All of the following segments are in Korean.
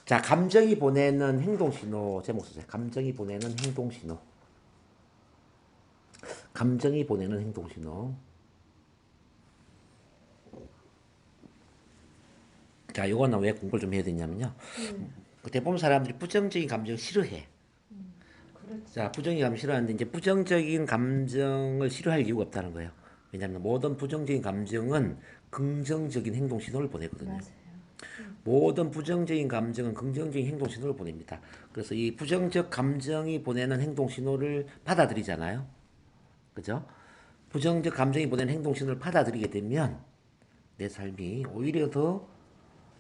자, 감정이 보내는 행동 신호 제목 쓰세요. 감정이 보내는 행동 신호. 감정이 보내는 행동 신호. 자, 요거는 왜 공부를 좀 해야 되냐면요. 대부분 사람들이 부정적인 감정을 싫어해. 그렇지. 자, 부정적인 감정 싫어하는데 이제 부정적인 감정을 싫어할 이유가 없다는 거예요. 왜냐하면 모든 부정적인 감정은 긍정적인 행동 신호를 보내거든요. 맞아요. 모든 부정적인 감정은 긍정적인 행동 신호를 보냅니다. 그래서 이 부정적 감정이 보내는 행동 신호를 받아들이잖아요. 그죠? 부정적 감정이 보내는 행동 신호를 받아들이게 되면 내 삶이 오히려 더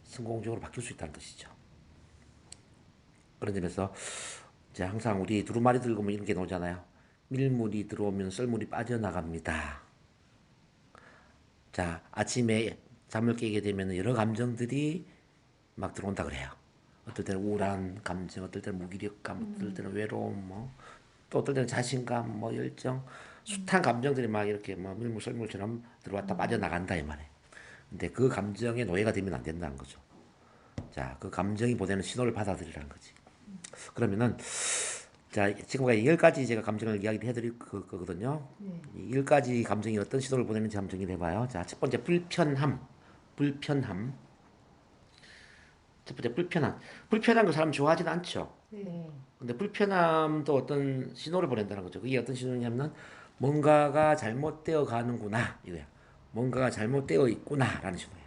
성공적으로 바뀔 수 있다는 것이죠. 그런 점에서 이제 항상 우리 두루마리 들고 뭐 이런 게 나오잖아요. 밀물이 들어오면 썰물이 빠져나갑니다. 자, 아침에 잠을 깨게 되면 여러 감정들이 막 들어온다 그래요. 어떨 때는 우울한 감정, 어떨 때는 무기력감, 어떨 때는 외로움, 또 어떨 때는 자신감, 열정, 숱한 감정들이 막 이렇게 밀물 썰물처럼 들어왔다 빠져나간다 이 말이에요. 근데 그 감정에 노예가 되면 안 된다는 거죠. 자, 그 감정이 보내는 신호를 받아들이라는 거지. 그러면은 자, 지금까지 10가지 제가 감정을 이야기를 해드릴 거거든요. 네. 이 10가지 감정이 어떤 신호를 보내는지 한번 정리를 해봐요. 자, 첫 번째 불편함. 불편함. 첫 번째 불편함. 불편한 거 사람 좋아하지는 않죠. 네. 근데 불편함도 어떤 신호를 보낸다는 거죠. 그게 어떤 신호냐면 뭔가가 잘못되어 가는구나 이거야. 뭔가가 잘못되어 있구나라는 신호예요.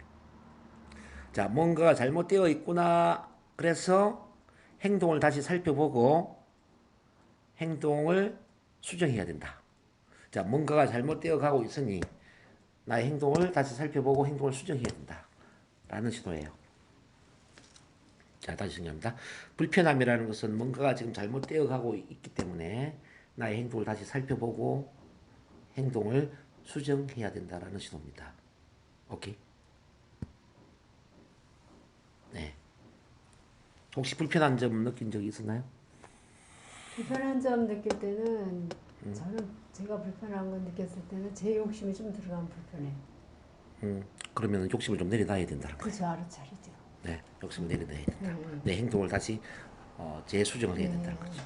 자, 뭔가가 잘못되어 있구나. 그래서 행동을 다시 살펴보고 행동을 수정해야 된다. 자, 뭔가가 잘못되어 가고 있으니 나의 행동을 다시 살펴보고 행동을 수정해야 된다. 라는 신호예요. 자, 다시 정리합니다. 불편함이라는 것은 뭔가가 지금 잘못되어 가고 있기 때문에 나의 행동을 다시 살펴보고 행동을 수정해야 된다라는 신호입니다. 오케이? 네. 혹시 불편한 점 느낀 적이 있었나요? 불편한 점 느낄 때는 저는 제가 불편한 거 느꼈을 때는 제 욕심이 좀 들어가면 불편해요. 그러면 욕심을 좀 내려놔야 된다는 거예요. 그죠, 알아차리죠. 네, 욕심을 내려놔야 된다. 네. 내 행동을 다시 재수정을 해야 네. 된다는 거죠.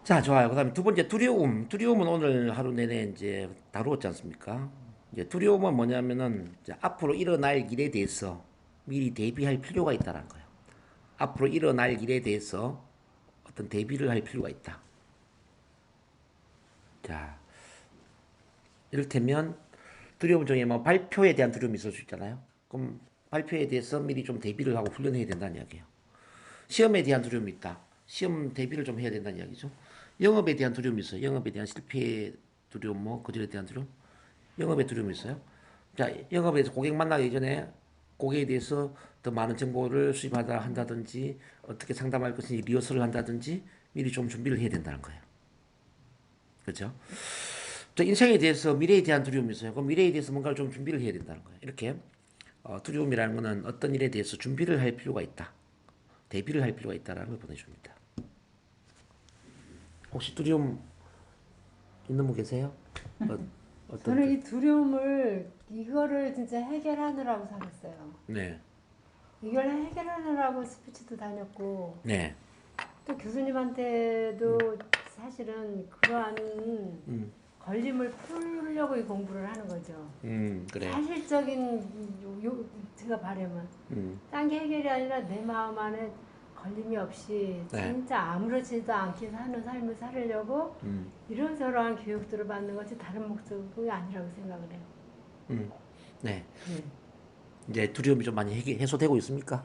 자, 좋아요. 그다음에 두 번째 두려움. 두려움은 오늘 하루 내내 이제 다루었지 않습니까? 이제 두려움은 뭐냐면은 이제 앞으로 일어날 일에 대해서 미리 대비할 필요가 있다는 거예요. 앞으로 일어날 일에 대해서 어떤 대비를 할 필요가 있다. 자, 이를테면 두려움 중에 뭐 발표에 대한 두려움이 있을 수 있잖아요. 그럼 발표에 대해서 미리 좀 대비를 하고 훈련해야 된다는 이야기예요. 시험에 대한 두려움이 있다. 시험 대비를 좀 해야 된다는 이야기죠. 영업에 대한 두려움이 있어요. 영업에 대한 실패의 두려움, 거절에 대한 두려움. 영업의 두려움이 있어요. 자, 영업에서 고객 만나기 전에 고객에 대해서 더 많은 정보를 수집하다 한다든지 어떻게 상담할 것인지 리허설을 한다든지 미리 좀 준비를 해야 된다는 거예요. 그렇죠? 또 인생에 대해서 미래에 대한 두려움이 있어요. 그럼 미래에 대해서 뭔가를 좀 준비를 해야 된다는 거예요. 이렇게 두려움이라는 것은 어떤 일에 대해서 준비를 할 필요가 있다. 대비를 할 필요가 있다라는 걸 보내줍니다. 혹시 두려움 있는 분 계세요? 어떤 저는 이 두려움을 이거를 진짜 해결하느라고 살았어요. 네, 이걸 해결하느라고 스피치도 다녔고 네, 또 교수님한테도 사실은 그러한 걸림을 풀려고 이 공부를 하는 거죠. 그래, 사실적인 제가 바라면 딴 게 해결이 아니라 내 마음 안에 걸림이 없이 네, 진짜 아무렇지도 않게 사는 삶을 살려고 이런저런 교육들을 받는 것이 다른 목적이 아니라고 생각을 해요. 네. 네. 이제 두려움이 좀 많이 해소되고 있습니까?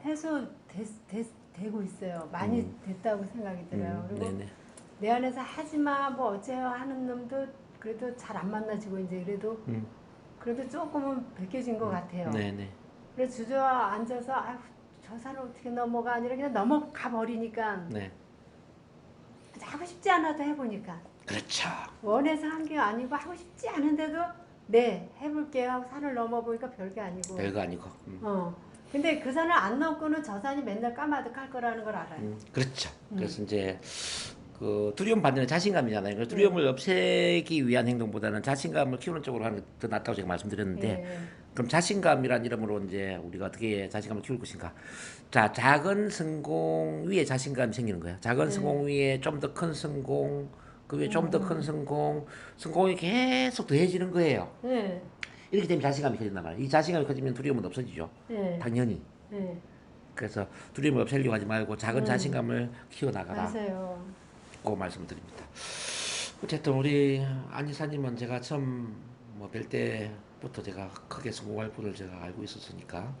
되고 있어요. 많이 됐다고 생각이 들어요. 네, 그리고 네, 내 안에서 하지마 뭐 어째요 하는 놈도 그래도 잘 안 만나지고 이제 그래도 조금은 벗겨진 것 같아요. 네, 네, 그래서 주저앉아서 아휴 저 산을 어떻게 넘어가 아니라 그냥 넘어가 버리니까 네. 하고 싶지 않아도 해보니까 그렇죠. 원해서 한 게 아니고 하고 싶지 않은데도 네 해볼게요 하고 산을 넘어보니까 별게 아니고 별거 아니고. 근데 그 산을 안 넘고는 저 산이 맨날 까마득할 거라는 걸 알아요. 그렇죠. 그래서 이제 그 두려움 반대는 자신감이잖아요. 그래서 두려움을 없애기 위한 행동보다는 자신감을 키우는 쪽으로 하는 게 더 낫다고 제가 말씀드렸는데 예. 그럼 자신감이란 이름으로 이제 우리가 어떻게 자신감을 키울 것인가? 자, 작은 성공 위에 자신감이 생기는 거야. 작은 성공 위에 좀 더 큰 성공, 그 위에 좀 더 큰 성공, 성공이 계속 더해지는 거예요. 네. 이렇게 되면 자신감이 커진단 말이에요. 이 자신감이 커지면 두려움은 없어지죠. 네. 당연히. 네. 그래서 두려움을 없애려고 하지 말고 작은 음. 자신감을 키워나가라. 맞아요. 그 말씀을 드립니다. 어쨌든 우리 안이사님은 제가 처음 뭐 뵐 때부터 제가 크게 성공할 분을 제가 알고 있었으니까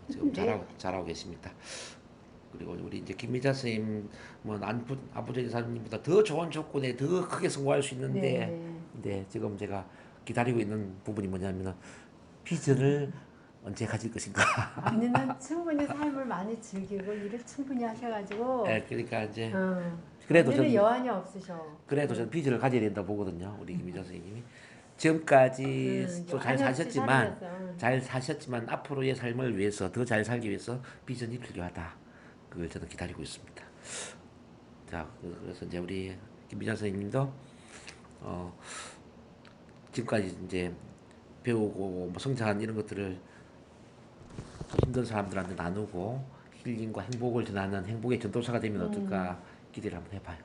지금 네. 잘하고 계십니다. 그리고 우리 이제 김미자 선생님 뭐 안부전 이사님보다 더 좋은 조건에 더 크게 성공할 수 있는데 네. 네, 지금 제가 기다리고 있는 부분이 뭐냐면은 비전을 언제 가질 것인가. 언니는 충분히 삶을 많이 즐기고 일을 충분히 하셔가지고 네, 그러니까 이제 어, 그래도 언니는 전 여한이 없으셔. 그래도 저는 비전을 가져야 된다 보거든요. 우리 김미자 선생님이 지금까지 또 잘 여한이 없이 사셨지만 살아냈어. 앞으로의 삶을 위해서 더 잘 살기 위해서 비전이 필요하다. 그걸 저는 기다리고 있습니다. 자, 그래서 이제 우리 김미자 선생님도 어, 지금까지 이제 배우고 뭐 성장한 이런 것들을 힘든 사람들한테 나누고 힐링과 행복을 전하는 행복의 전도사가 되면 어떨까 기대를 한번 해봐요.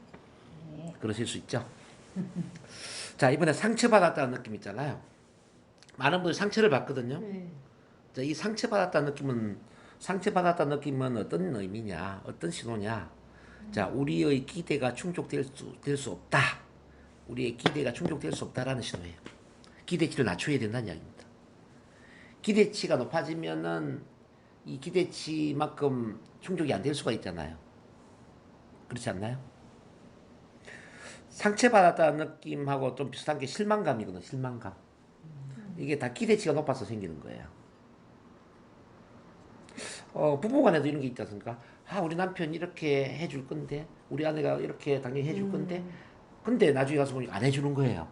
그러실 수 있죠? 자, 이번에 상처받았다는 느낌 있잖아요. 많은 분들이 상처를 받거든요. 네. 자, 이 상처받았다는 느낌은 어떤 의미냐, 어떤 신호냐. 자, 우리의 기대가 될 수 없다. 우리의 기대가 충족될 수 없다라는 신호예요. 기대치를 낮춰야 된다는 이야기입니다. 기대치가 높아지면은 이 기대치만큼 충족이 안 될 수가 있잖아요. 그렇지 않나요? 상처받았다는 느낌하고 좀 비슷한 게 실망감이거든요. 실망감. 이게 다 기대치가 높아서 생기는 거예요. 부부간에도 이런 게 있지 않습니까? 아, 우리 남편이 이렇게 해줄 건데, 우리 아내가 이렇게 당연히 해줄 건데, 근데 나중에 가서 보니까 안 해주는 거예요.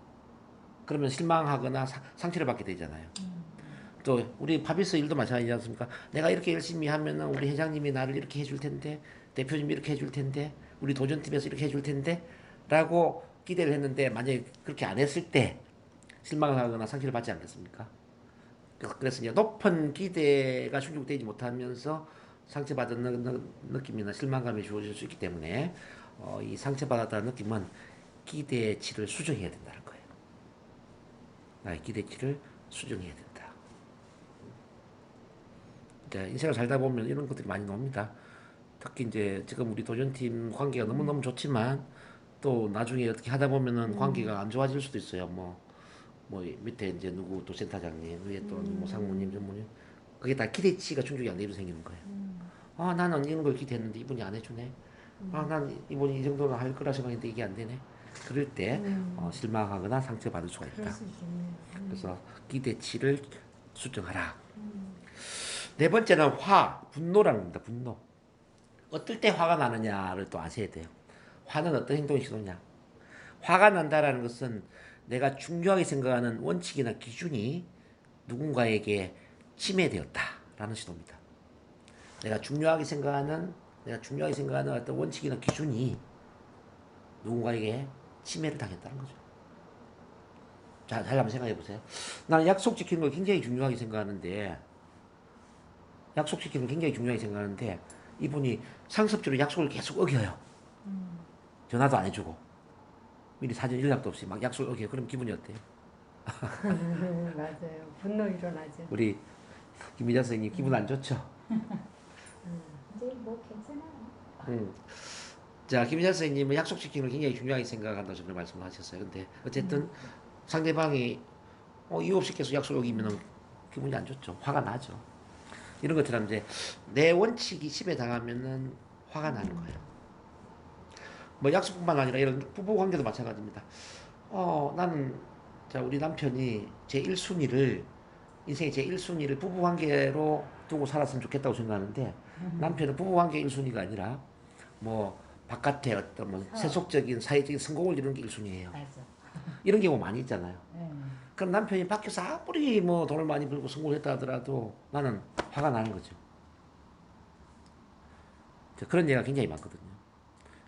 그러면 실망하거나 상처를 받게 되잖아요. 또 우리 파비스 일도 마찬가지지 않습니까? 내가 이렇게 열심히 하면은 우리 회장님이 나를 이렇게 해줄 텐데, 대표님이 이렇게 해줄 텐데, 우리 도전팀에서 이렇게 해줄 텐데, 라고 기대를 했는데 만약에 그렇게 안 했을 때 실망을 하거나 상처를 받지 않겠습니까? 그래서 이제 높은 기대가 충족되지 못하면서 상처받은 느낌이나 실망감이 주어질 수 있기 때문에 이 상처받았다는 느낌은 기대치를 수정해야 된다는 거예요. 나의 기대치를 수정해야 된다. 이제 인생을 살다 보면 이런 것들이 많이 나옵니다. 특히 이제 지금 우리 도전팀 관계가 너무너무 좋지만 또 나중에 어떻게 하다 보면은 관계가 안 좋아질 수도 있어요. 뭐 밑에 이제 누구 또 센터장님, 위에 또 뭐 상무님, 전무님. 그게 다 기대치가 충족이 안 되면 생기는 거예요. 아, 나는 이런 걸 기대했는데 이분이 안 해주네. 아, 난 이분이 이 정도는 할 거라 생각했는데 이게 안 되네. 그럴 때 실망하거나 상처받을 수가 그럴 있다. 수 있겠네요. 그래서 기대치를 수정하라. 네 번째는 분노라는 겁니다. 분노. 어떨 때 화가 나느냐를 또 아셔야 돼요. 화는 어떤 행동이 시도냐. 화가 난다라는 것은 내가 중요하게 생각하는 원칙이나 기준이 누군가에게 침해되었다라는 신호입니다. 내가 중요하게 생각하는 어떤 원칙이나 기준이 누군가에게 침해를 당했다는 거죠. 자, 잘 한번 생각해 보세요. 나는 약속 지키는 걸 굉장히 중요하게 생각하는데, 이분이 상습적으로 약속을 계속 어겨요. 전화도 안 해주고, 미리 사전 연락도 없이 막 약속을 어겨요. 그럼 기분이 어때요? 맞아요. 분노 일어나죠. 우리 김미자 선생님 기분 안 좋죠? 이제 뭐 괜찮아요. 음. 자, 김미자 선생님은 약속 지키는 걸 굉장히 중요하게 생각한다고 저번에 말씀을 하셨어요. 근데 어쨌든 상대방이 이유 없이 계속 약속 어기면 기분이 안 좋죠. 화가 나죠. 이런 것처럼 이제 내 원칙이 침해당하면은 화가 나는 거예요. 뭐 약속뿐만 아니라 이런 부부 관계도 마찬가지입니다. 나는 자 우리 남편이 제 1순위를 인생의 제 1순위를 부부 관계로 두고 살았으면 좋겠다고 생각하는데 남편은 부부 관계 1순위가 아니라 뭐 바깥에 어떤 뭐 세속적인 사회적인 성공을 이루는 게 1순위예요. 맞아. 이런 경우 많이 있잖아요. 네. 그럼 남편이 밖에서 아무리 뭐 돈을 많이 벌고 성공했다 하더라도 나는 화가 나는 거죠. 그런 얘기가 굉장히 많거든요.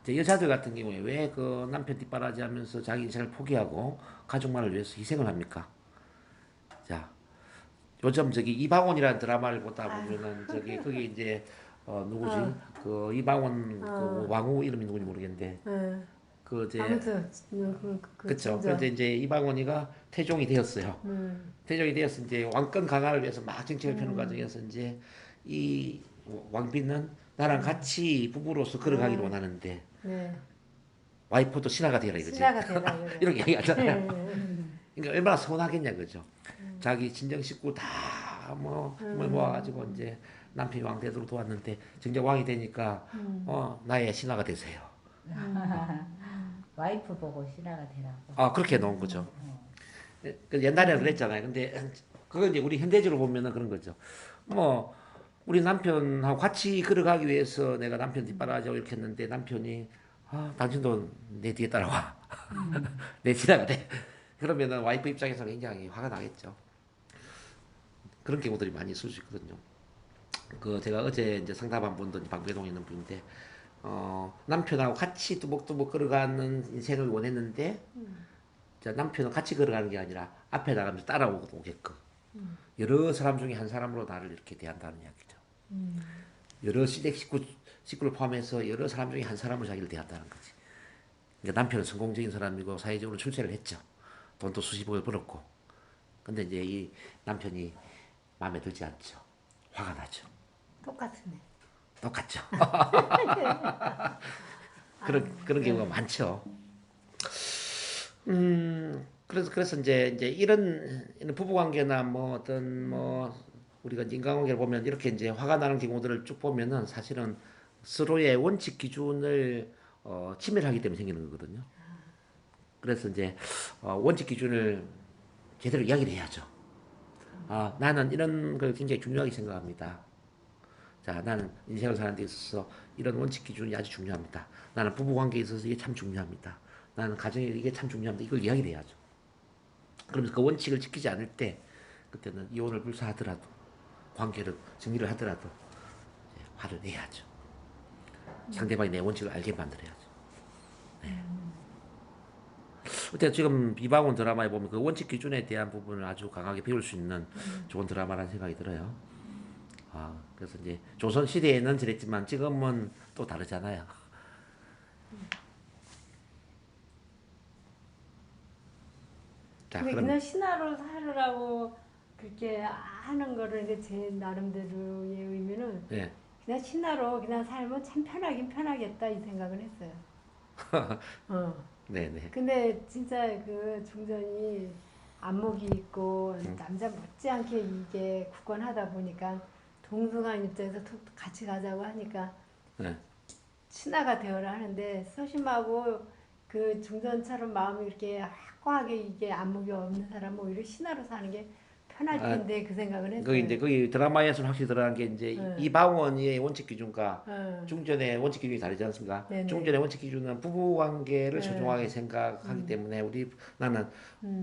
여자들 같은 경우에 왜 그 남편 뒷바라지 하면서 자기 인생을 포기하고 가족만을 위해서 희생을 합니까? 자, 요즘 저기 이방원이라는 드라마를 보다 보면은 저기 거기 이제 누구지? 그 이방원 그 왕후 이름이 누군지 모르겠는데 그 이제 아무튼 그쵸. 진짜. 그런데 이제 이방원이가 태종이 되었어요. 태종이 되어서 이제 왕권 강화를 위해서 막 정책을 펴는 과정에서 이제 이 왕비는 나랑 같이 부부로서 걸어가기를 원하는데 네. 와이프도 신하가 되라 이거지. 신하가 되라 그래. 이렇게 얘기하잖아요. 네. 그러니까 얼마나 서운하겠냐 그죠. 자기 친정 식구 다뭐 모아가지고 이제 남편이 왕 되도록 도왔는데 정작 왕이 되니까 나의 신하가 되세요. 와이프 보고 신하가 되라고. 아 그렇게 놓은 거죠. 그 옛날에는 그랬잖아요. 근데 그건 이제 우리 현대적으로 보면은 그런 거죠. 뭐 우리 남편하고 같이 걸어가기 위해서 내가 남편 뒷바라지하고 이렇게 했는데 남편이 당신도 내 뒤에 따라와. 내 신하가 돼. 그러면은 와이프 입장에서 굉장히 화가 나겠죠. 그런 경우들이 많이 있을 수 있거든요. 그 제가 어제 이제 상담한 분도 방배동에 있는 분인데 남편하고 같이 뚜벅뚜벅 걸어가는 인생을 원했는데 남편은 같이 걸어가는 게 아니라 앞에 나가면서 따라오게끔 여러 사람 중에 한 사람으로 나를 이렇게 대한다는 이야기죠. 여러 시댁 식구를 포함해서 여러 사람 중에 한 사람으로 자기를 대한다는 거지. 그러니까 남편은 성공적인 사람이고 사회적으로 출세를 했죠. 돈도 수십억을 벌었고. 근데 이제 이 남편이 마음에 들지 않죠. 화가 나죠. 똑같으네. 똑같죠. 그런 경우가 많죠. 그래서 이제 이런 부부 관계나 뭐 어떤 뭐 우리가 인간관계를 보면 이렇게 이제 화가 나는 경우들을 쭉 보면은 사실은 서로의 원칙 기준을 침해하기 때문에 생기는 거거든요. 그래서 이제 원칙 기준을 제대로 이야기를 해야죠. 나는 이런 걸 굉장히 중요하게 생각합니다. 자, 나는 인생을 사는 데 있어서 이런 원칙 기준이 아주 중요합니다. 나는 부부 관계에 있어서 이게 참 중요합니다. 나는 가정에 이게 참 중요합니다. 이걸 이야기를 해야죠. 그러면서 그 원칙을 지키지 않을 때 그때는 이혼을 불사하더라도 관계를 정리를 하더라도 이제 화를 내야죠. 상대방이 내 원칙을 알게 만들어야죠. 네. 어때 지금 이방원 드라마에 보면 그 원칙 기준에 대한 부분을 아주 강하게 배울 수 있는 좋은 드라마라는 생각이 들어요. 그래서 이제 조선 시대에는 저랬지만 지금은 또 다르잖아요. 자, 근데 그럼 그냥 신하로 살으라고 그렇게 하는 거를 이제 제 나름대로의 의미는 예. 그냥 신하로 그냥 살면 참 편하긴 편하겠다 이 생각을 했어요. 네네. 근데 진짜 그 중전이 안목이 있고 남자 못지않게 이게 굳건하다 보니까 동성한 입장에서 톡 같이 가자고 하니까 네. 신하가 되어라 하는데 서심하고 그 중전처럼 마음이 이렇게 확고하게 이게 안목이 없는 사람은 오히려 신하로 사는 게 편할 텐데 그 생각을 했어요. 거기 이제 거기 드라마에서는 확실히 드러난 게 이제 이방원의 원칙 기준과 중전의 원칙 기준이 다르지 않습니까? 네네. 중전의 원칙 기준은 부부 관계를 소중하게 생각하기 때문에 나는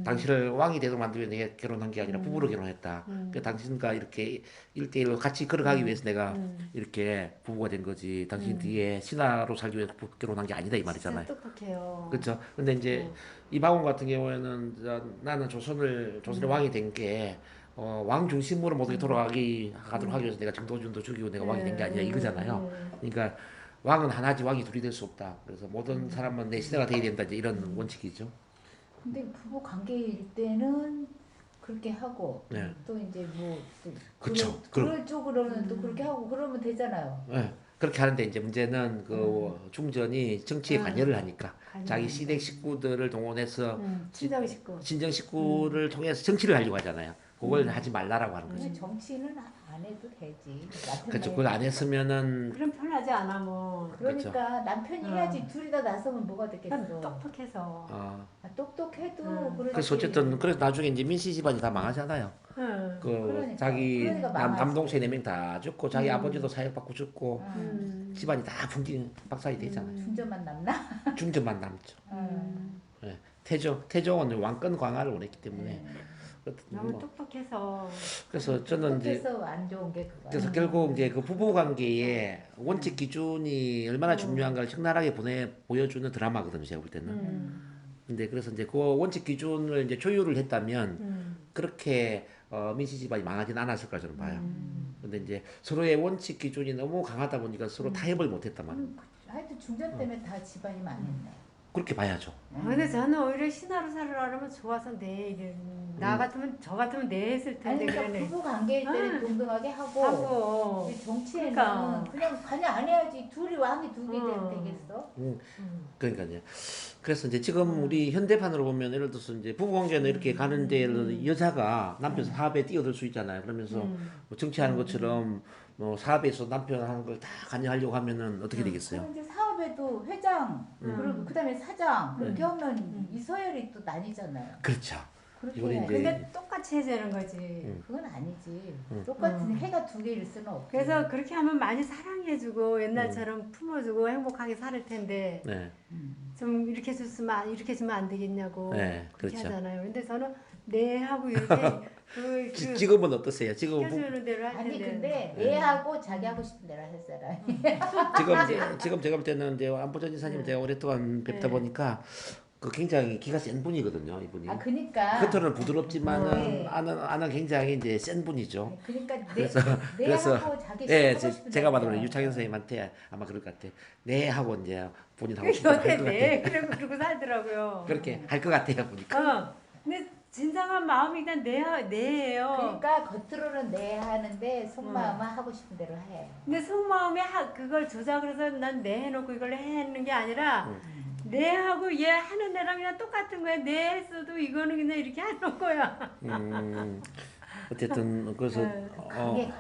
당신을 왕이 되도록 만들기 위해 내가 결혼한 게 아니라 부부로 결혼했다. 그 당신과 이렇게 1대1로 같이 걸어가기 위해서 내가 이렇게 부부가 된 거지. 당신 뒤에 신하로 살기 위해서 결혼한 게 아니다 이 말이잖아요. 진짜 똑똑해요. 그렇죠. 근데 이제 이방원 같은 경우에는 나는 조선의 왕이 된 게 왕 중심으로 모든 게 돌아가도록 하기 위해서 내가 정도준도 죽이고 내가 왕이 된 게 아니라 이거잖아요. 그러니까 왕은 하나지 왕이 둘이 될 수 없다. 그래서 모든 사람은 내 신하가 돼야 된다. 이제 이런 원칙이죠. 근데 부부 관계일 때는 그렇게 하고 네. 또 이제 뭐 또 그쵸. 그런 쪽으로는 또 그렇게 하고 그러면 되잖아요. 네. 그렇게 하는데 이제 문제는 그 중전이 정치에 관여를 하니까 자기 시댁 식구들을 동원해서 친정 식구. 친정 식구를 통해서 정치를 하려고 하잖아요. 그걸 하지 말라라고 하는 거죠. 근데 정치는 안 해도 되지. 그렇죠. 그걸 안 했으면은 그럼 편하지 않아 뭐. 그러니까 남편이 해야지. 둘이 다 나서면 뭐가 되겠어. 똑똑해서. 똑똑해도 그렇지. 그래서 어쨌든 그래서 나중에 이제 민씨 집안이 다 망하잖아요. 자기 그러니까 남동생 4명 다 죽고 자기 아버지도 사형받고 죽고 집안이 다 박살이 되잖아요. 중전만 남나? 중전만 남죠. 네. 태종은 왕권 강화를 원했기 때문에 너무 똑똑해서. 그래서 저는 이제 똑똑해서 안 좋은 게 그거야. 그래서 결국 이제 그 부부 관계의 원칙 기준이 얼마나 중요한가를 적나라하게 보여주는 드라마거든요. 제가 볼 때는. 근데 그래서 이제 그 원칙 기준을 이제 조율을 했다면 그렇게 민씨 집안이 망하진 않았을 거라 저는 봐요. 근데 이제 서로의 원칙 기준이 너무 강하다 보니까 서로 타협을 못했단 말이에요. 하여튼 중전 때문에 다 집안이 망했네. 그렇게 봐야죠. 근데 저는 오히려 신하로 살으려면 좋아서 내 일을 나 같으면 저 같으면 내 했을 텐데 아니 그러니까 그러네. 부부 관계일 때는 동등하게 하고 하고 이 정치에는 그러니까. 그냥 관여 안 해야지. 둘이 왕이 두 개 되면 되겠어? 그러니까요. 그래서 이제 지금 우리 현대판으로 보면 예를 들어서 이제 부부관계는 이렇게 가는데 여자가 남편 사업에 뛰어들 수 있잖아요. 그러면서 뭐 정치하는 것처럼 뭐 사업에서 남편 하는 걸 다 관여하려고 하면은 어떻게 되겠어요? 그럼 이제 사업에도 회장 그리고 그다음에 사장 그렇게 하면 이서열이 또 나뉘잖아요. 그렇죠. 그렇게 이거는 해야지. 이제 근데 똑같이 해주는 거지. 그건 아니지. 똑같은 해가 두 개일 수는 없지. 그래서 그렇게 하면 많이 사랑해주고 옛날처럼 품어주고 행복하게 살 텐데 네. 좀 이렇게 이렇게 주면 안 되겠냐고 네, 그렇게 그렇죠. 하잖아요. 근데 저는 네 하고 이렇게 그 지금은 어떠세요? 지금 시켜주는 대로 할 텐데. 아니 근데 얘하고 자기 하고 싶은 대로 할 사람. 지금 제가 볼 때는 이제 안보전 이사님 제가 오랫동안 뵙다 보니까 그 굉장히 기가 센 분이거든요, 이분이. 아 그니까. 겉으로는 부드럽지만은 네. 안은 굉장히 이제 센 분이죠. 그러니까 그래서 내하고 자기 예, 하고 싶은 제가 대로 봐도 해요. 유창현 선생님한테 아마 그럴 것 같아. 네 하고 이제 본인하고 그 싶은 곁에 할것 네 같아. 그러고 살더라고요. 그렇게 할 것 같아요 보니까. 근데 진정한 마음이 그냥 네예요. 그러니까 겉으로는 내 하는데 속마음은 하고 싶은 대로 해. 근데 속마음에 그걸 조작을 해서 난 네 해놓고 이걸 해는 게 아니라 네 하고 얘 하는 애랑 그냥 똑같은 거야. 네 했어도 이거는 그냥 이렇게 하는 거야. 어쨌든 그래서 네. 강해.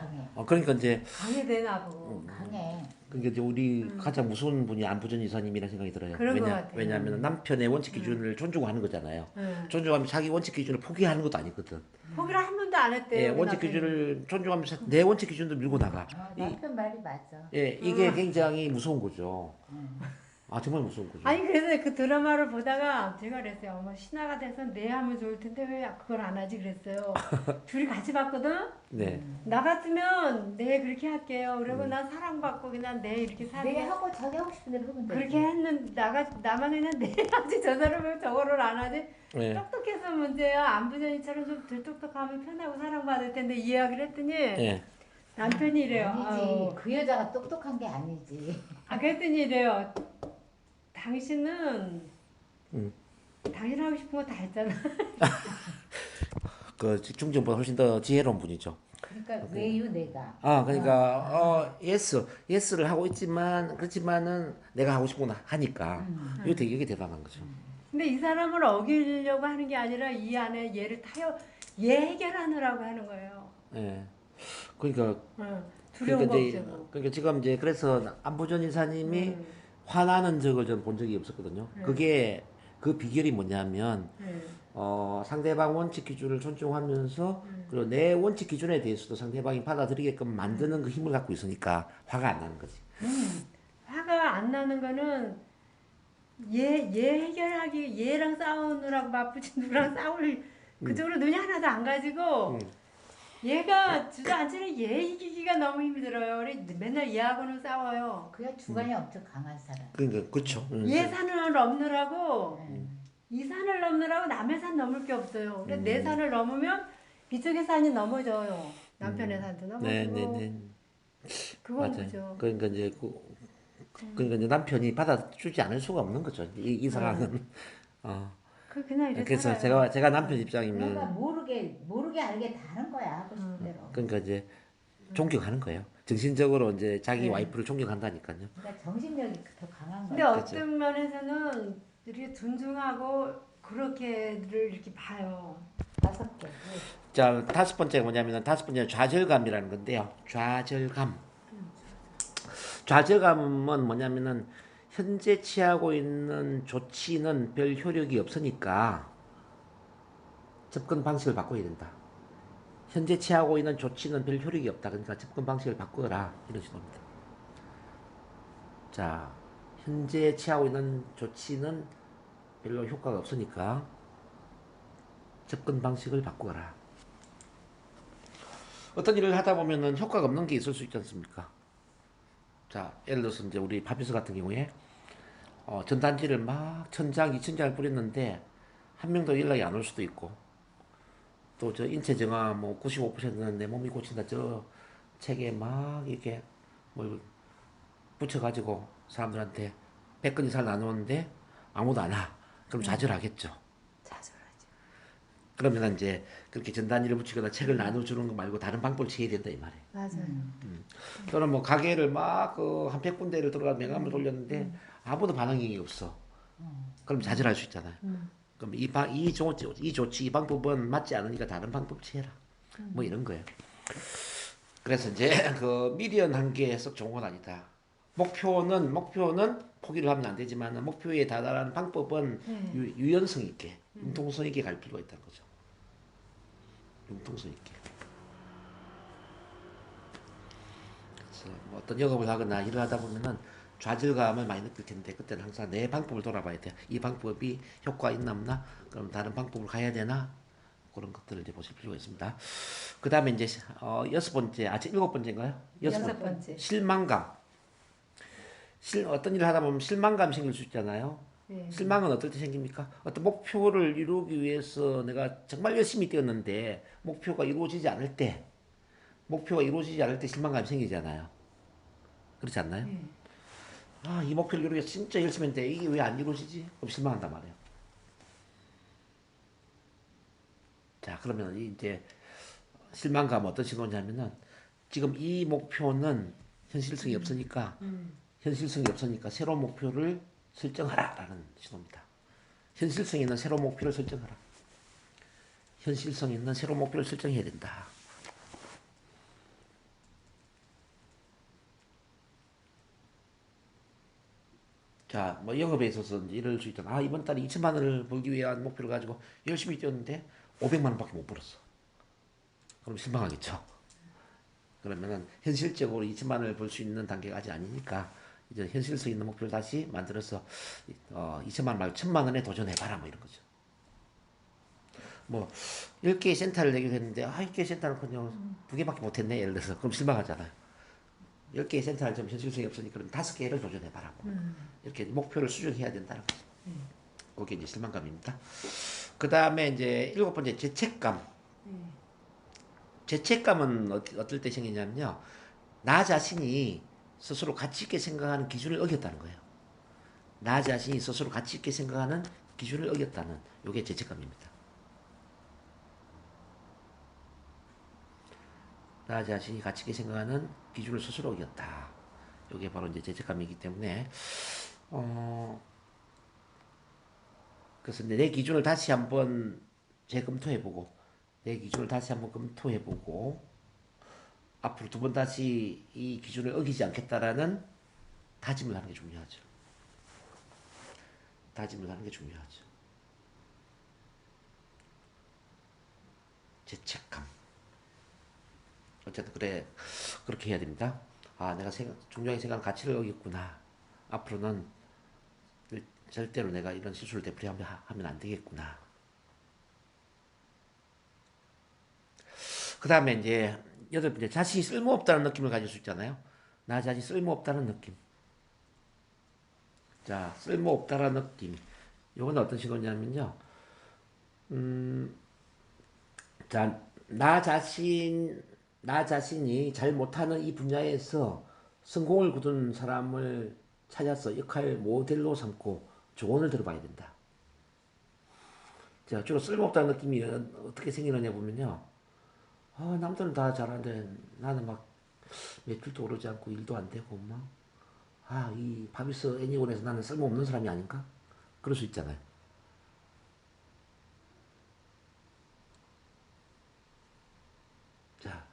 그러니까 이제 방해되나 보고. 강해. 그러니까 이제 우리 가장 무서운 분이 안부전 이사님이라 생각이 들어요. 그런 것 같아요. 왜냐하면 남편의 원칙 기준을 존중하는 거잖아요. 존중하면 자기 원칙 기준을 포기하는 것도 아니거든. 포기를 한 번도 안 했대요. 예, 우리 원칙 남편이. 기준을 존중하면서 내 원칙 기준도 밀고 나가. 남편 말이 맞아. 예, 이게 굉장히 무서운 거죠. 아 정말 무서운 거죠. 아니 그래서 그 드라마를 보다가 제가 그랬어요. 어머 신하가 돼서 네 하면 좋을 텐데 왜 그걸 안 하지 그랬어요. 둘이 같이 봤거든. 네. 나 같으면 네 그렇게 할게요. 그리고 난 사랑받고 그냥 네 이렇게 내 살게. 하고 자기 하고 싶은 대로 하면 돼. 그렇게 했는데 나만 그냥 네 하지 저 사람은 저거를 안 하지. 네. 똑똑해서 문제야. 안부전이처럼 좀 들똑똑하면 편하고 사랑받을 텐데 이야기를 했더니 예. 남편이 이래요. 아니지. 아우. 그 여자가 똑똑한 게 아니지. 그랬더니 이래요. 당신은 당신 하고 싶은 거 다 했잖아. 그 중전보다 훨씬 더 지혜로운 분이죠. 그러니까 왜요 내가. 그러니까 예스를 하고 있지만 그렇지만은 내가 하고 싶은 거 하니까 이게 대단한 거죠. 근데 이 사람을 어기려고 하는 게 아니라 이 안에 얘를 얘 해결하느라고 하는 거예요. 예. 그러니까 두려운 거 이제 없애고. 그러니까 지금 이제 그래서 안보전 이사님이 화나는 적을 저는 본 적이 없었거든요. 그게 그 비결이 뭐냐면 상대방 원칙 기준을 존중하면서 그리고 내 원칙 기준에 대해서도 상대방이 받아들이게끔 만드는 그 힘을 갖고 있으니까 화가 안 나는 거지. 화가 안 나는 거는 얘 해결하기 얘랑 싸우느라고 바쁘지 누구랑 싸울 그쪽으로 눈이 하나도 안 가지고 얘가 주저앉으면 얘 이기기가 너무 힘들어요. 그래 맨날 얘하고는 싸워요. 그냥 주관이 엄청 강한 사람. 그러니까 그렇죠. 얘 산을 넘느라고 이 산을 넘느라고 남의 산 넘을 게 없어요. 그래 내 산을 넘으면 이쪽의 산이 넘어져요. 남편의 산도 넘어지고 네네네. 그건 맞아요. 그죠. 그러니까 이제 남편이 받아주지 않을 수가 없는 거죠. 이 상황은. 그냥 이렇게 그래서 살아요. 제가 남편 그러니까 입장이면 모르게 알게 다 하는 거야 하고 싶은 대로. 그러니까 이제 존경하는 거예요. 정신적으로 이제 자기 와이프를 존경한다니까요. 그러니까 정신력이 더 강한 근데 거야. 어떤 면에서는 이렇게 존중하고 그렇게를 이렇게 봐요. 5개. 자, 다섯 번째가 뭐냐면 다섯 번째는 좌절감이라는 건데요. 좌절감. 좌절감은 뭐냐면은 현재 취하고 있는 조치는 별 효력이 없으니까 접근 방식을 바꿔야 된다. 현재 취하고 있는 조치는 별 효력이 없다. 그러니까 접근 방식을 바꾸어라. 이런 식입니다. 자, 현재 취하고 있는 조치는 별로 효과가 없으니까 접근 방식을 바꾸어라. 어떤 일을 하다 보면은 효과가 없는 게 있을 수 있지 않습니까? 자, 예를 들어서 이제 우리 파피스 같은 경우에 전단지를 막 1000장, 2000장을 뿌렸는데 한 명도 연락이 안 올 수도 있고 또 저 인체 정화 뭐 95%는 내 몸이 고친다 저 책에 막 이렇게 뭘 붙여가지고 사람들한테 100건 이상 나누는데 아무도 안 와. 그럼 좌절하겠죠. 자절하죠. 그러면 이제 그렇게 전단지를 붙이거나 책을 나눠주는 거 말고 다른 방법을 취해야 된다 이 말이에요. 맞아요. 또는 뭐 가게를 막 그 한 100군데를 들어가 명함을 돌렸는데 아무도 반응이 없어. 그럼 좌절할 수 있잖아요. 그럼 이 방법은 맞지 않으니까 다른 방법 취해라. 뭐 이런 거예요. 그래서 이제 그 미련한 게 썩 좋은 건 아니다. 목표는 포기를 하면 안 되지만 목표에 다다른 방법은 네. 유연성 있게, 융통성 있게 갈 필요가 있다는 거죠. 융통성 있게. 그래서 뭐 어떤 영업을 하거나 일을 하다 보면은 좌절감을 많이 느낄 텐데 그때는 항상 내 방법을 돌아봐야 돼요. 이 방법이 효과 있나 없나? 그럼 다른 방법으로 가야 되나? 그런 것들을 이제 보실 필요가 있습니다. 그 다음에 이제 여섯 번째, 일곱 번째인가요? 여섯 번째. 실망감. 어떤 일을 하다 보면 실망감 생길 수 있잖아요. 네. 실망은 어떨 때 생깁니까? 어떤 목표를 이루기 위해서 내가 정말 열심히 뛰었는데 목표가 이루어지지 않을 때 실망감이 생기잖아요. 그렇지 않나요? 네. 아, 이 목표를 이루기 위해서 진짜 열심히 했는데 이게 왜 안 이루어지지? 그럼 실망한단 말이에요. 자, 그러면 이제 실망감 어떤 신호냐면은 지금 이 목표는 현실성이 없으니까 새로운 목표를 설정하라라는 신호입니다. 현실성 있는 새로운 목표를 설정하라. 현실성 있는 새로운 목표를 설정해야 된다. 자, 뭐 영업에 있어서 이제 이럴 수 있잖아. 아, 이번 달에 2천만 원을 벌기 위한 목표를 가지고 열심히 뛰었는데 500만 원밖에 못 벌었어. 그럼 실망하겠죠. 그러면은 현실적으로 2천만 원을 벌 수 있는 단계가 아직 아니니까 이제 현실성 있는 목표를 다시 만들어서 2천만 원 말고 1천만 원에 도전해봐라 뭐 이런 거죠. 뭐 10개의 센터를 내기로 했는데 10개의 센터는커녕 2개밖에 못했네 예를 들어서 그럼 실망하잖아요. 10개의 센터는 좀 현실성이 없으니까 그럼 5개를 도전해봐라 뭐. 이렇게 목표를 수정해야 된다는 거죠. 그게 이제 실망감입니다. 그 다음에 이제 일곱 번째 죄책감. 죄책감은 어떨 때 생기냐면요. 나 자신이 스스로 가치 있게 생각하는 기준을 어겼다는 거예요. 나 자신이 스스로 가치 있게 생각하는 기준을 어겼다는 요게 죄책감입니다. 나 자신이 가치 있게 생각하는 기준을 스스로 어겼다. 요게 바로 이제 죄책감이기 때문에 그래서 내 기준을 다시 한번 재검토해보고 내 기준을 다시 한번 검토해보고 앞으로 두 번 다시 이 기준을 어기지 않겠다라는 다짐을 하는 게 중요하죠. 다짐을 하는 게 중요하죠. 죄책감. 어쨌든 그렇게 해야 됩니다. 아, 내가 중요하게 생각하는 가치를 어겼구나. 앞으로는 절대로 내가 이런 실수를 되풀이하면 안 되겠구나. 그 다음에 이제 여덟 번째, 자신이 쓸모없다는 느낌을 가질 수 있잖아요. 나 자신이 쓸모없다는 느낌. 자, 쓸모없다는 느낌. 이건 어떤 신호냐면요. 자, 나 자신이 잘 못하는 이 분야에서 성공을 거둔 사람을 찾아서 역할 모델로 삼고 조언을 들어봐야 된다. 자, 주로 쓸모없다는 느낌이 어떻게 생기느냐 보면요. 남들은 다 잘하는데 나는 막 매출도 오르지 않고 일도 안 되고 이 바비스 애니원에서 나는 쓸모없는 사람이 아닌가? 그럴 수 있잖아요. 자,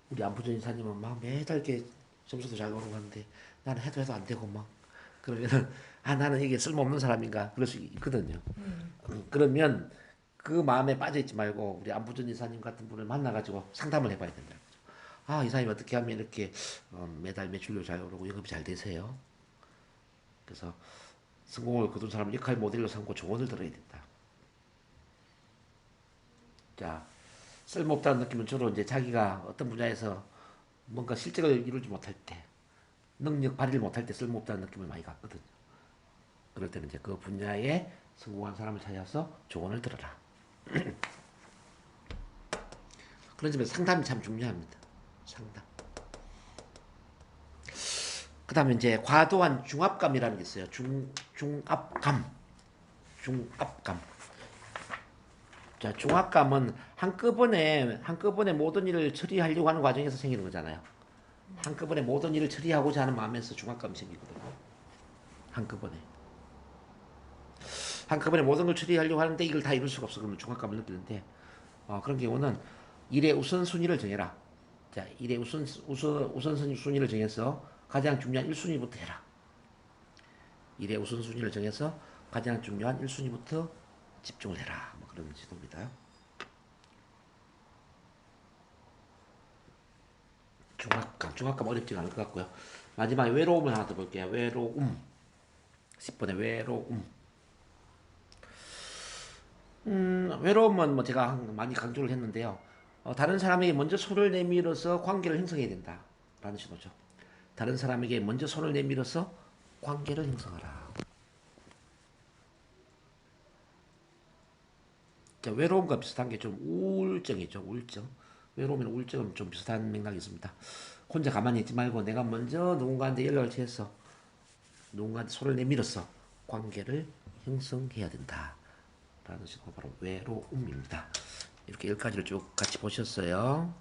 우리 안부전 이사님은 막 매달 이렇게 점수도 잘 오르고 하는데 나는 해도 안 되고 그러면은 나는 이게 쓸모없는 사람인가? 그럴 수 있거든요. 그러면 그 마음에 빠져있지 말고 우리 안부전 이사님 같은 분을 만나가지고 상담을 해봐야 된다. 이사님 어떻게 하면 이렇게 매달 매출도 잘 오르고 영업이 잘 되세요? 그래서 성공을 거둔 사람을 역할 모델로 삼고 조언을 들어야 된다. 자, 쓸모없다는 느낌은 주로 이제 자기가 어떤 분야에서 뭔가 실적을 이루지 못할 때, 능력 발휘를 못할 때 쓸모없다는 느낌을 많이 갖거든요. 그럴 때는 이제 그 분야에 성공한 사람을 찾아서 조언을 들어라. 그런 점에서 상담이 참 중요합니다. 상담. 그 다음에 이제 과도한 중압감이라는 게 있어요. 중압감. 자, 중압감은 한꺼번에 모든 일을 처리하려고 하는 과정에서 생기는 거잖아요. 한꺼번에 모든 일을 처리하고자 하는 마음에서 중압감이 생기거든요. 한꺼번에 모든 걸 처리하려고 하는데 이걸 다 이룰 수가 없어. 그러면 중압감을 느끼는데, 그런 경우는 일의 우선순위를 정해라. 자, 일의 우선순위를 정해서 가장 중요한 1순위부터 해라. 일의 우선순위를 정해서 가장 중요한 1순위부터 집중을 해라. 뭐 그런 지도입니다. 중압감 어렵지가 않을 것 같고요. 마지막에 외로움을 하나 더 볼게요. 외로움. 10번의 외로움. 외로움은 뭐 제가 많이 강조를 했는데요. 다른 사람에게 먼저 손을 내밀어서 관계를 형성해야 된다. 라는 신호죠. 다른 사람에게 먼저 손을 내밀어서 관계를 형성하라. 자, 외로움과 비슷한 게 좀 우울증이죠. 우울증. 외로움이나 우울증은 좀 비슷한 맥락이 있습니다. 혼자 가만히 있지 말고 내가 먼저 누군가한테 연락을 취해서 누군가한테 손을 내밀어서 관계를 형성해야 된다. 라는 식으로 바로 외로움입니다. 이렇게 10가지를 쭉 같이 보셨어요.